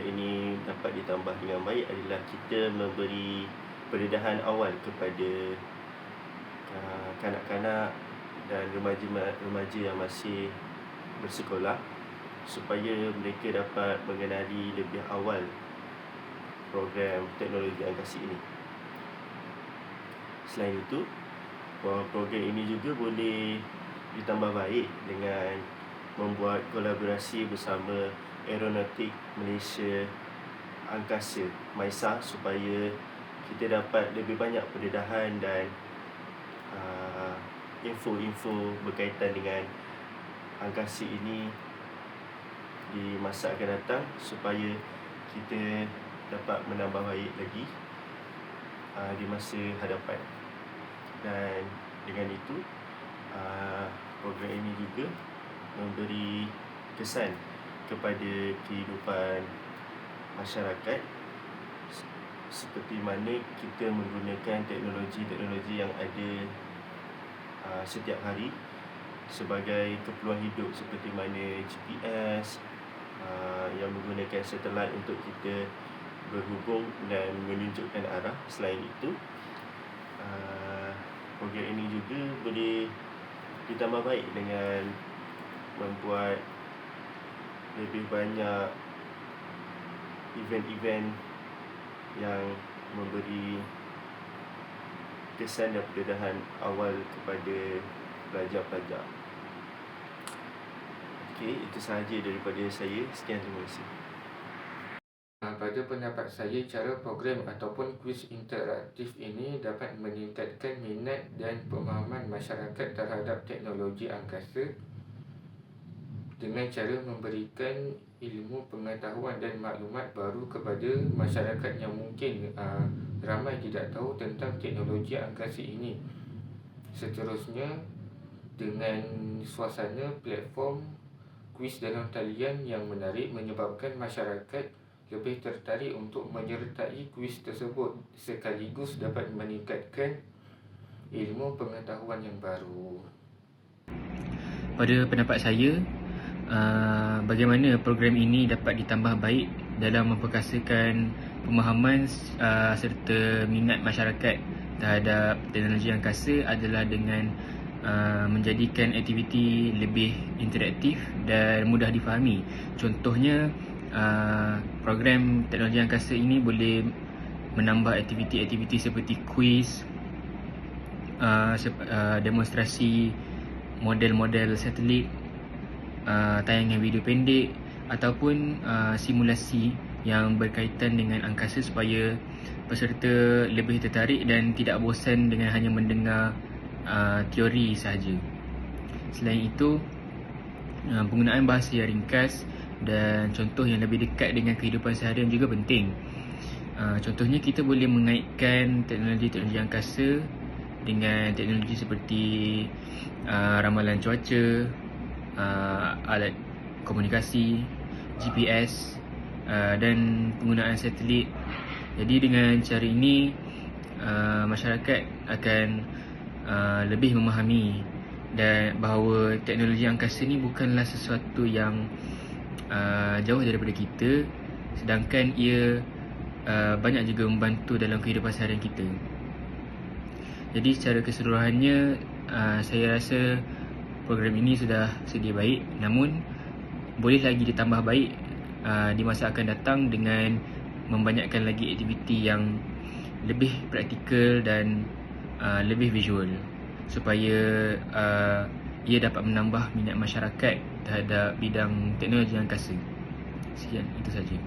ini dapat ditambah dengan baik adalah kita memberi pendedahan awal kepada kanak-kanak dan remaja yang masih bersekolah, supaya mereka dapat mengenali lebih awal program teknologi angkasa ini. Selain itu, program ini juga boleh ditambah baik dengan membuat kolaborasi bersama Aeronautik Malaysia Angkasa MAISA, supaya kita dapat lebih banyak pendedahan dan info-info berkaitan dengan angkasa ini di masa akan datang, supaya kita dapat menambah baik lagi di masa hadapan. Dan dengan itu, program ini juga memberi kesan kepada kehidupan masyarakat, seperti mana kita menggunakan teknologi-teknologi yang ada setiap hari sebagai keperluan hidup, seperti mana GPS yang menggunakan satelit untuk kita berhubung dan menunjukkan arah. Selain itu, program ini juga boleh ditambah baik dengan membuat lebih banyak event-event yang memberi kesan dan pendedahan awal kepada pelajar-pelajar. Okey, itu sahaja daripada saya. Sekian, terima kasih. Pada pendapat saya, cara program ataupun kuis interaktif ini dapat meningkatkan minat dan pemahaman masyarakat terhadap teknologi angkasa dengan cara memberikan ilmu, pengetahuan dan maklumat baru kepada masyarakat yang mungkin ramai tidak tahu tentang teknologi angkasa ini. Seterusnya, dengan suasana platform kuis dalam talian yang menarik menyebabkan masyarakat lebih tertarik untuk menyertai kuis tersebut, sekaligus dapat meningkatkan ilmu pengetahuan yang baru. Pada pendapat saya, bagaimana program ini dapat ditambah baik dalam memperkasakan pemahaman serta minat masyarakat terhadap teknologi angkasa adalah dengan menjadikan aktiviti lebih interaktif dan mudah difahami. Contohnya, program teknologi angkasa ini boleh menambah aktiviti-aktiviti seperti kuis, demonstrasi model-model satelit, tayangan video pendek ataupun simulasi yang berkaitan dengan angkasa, supaya peserta lebih tertarik dan tidak bosan dengan hanya mendengar teori sahaja. Selain itu, penggunaan bahasa yang ringkas dan contoh yang lebih dekat dengan kehidupan seharian juga penting. Contohnya, kita boleh mengaitkan teknologi-teknologi angkasa dengan teknologi seperti ramalan cuaca, alat komunikasi, GPS dan penggunaan satelit. Jadi dengan cara ini, masyarakat akan lebih memahami dan bahawa teknologi angkasa ni bukanlah sesuatu yang jauh daripada kita, sedangkan ia banyak juga membantu dalam kehidupan seharian kita. Jadi secara keseluruhannya, saya rasa program ini sudah sedia baik, namun boleh lagi ditambah baik di masa akan datang dengan membanyakkan lagi aktiviti yang lebih praktikal dan lebih visual, supaya ia dapat menambah minat masyarakat terhadap bidang teknologi angkasa. Sekian, itu sahaja.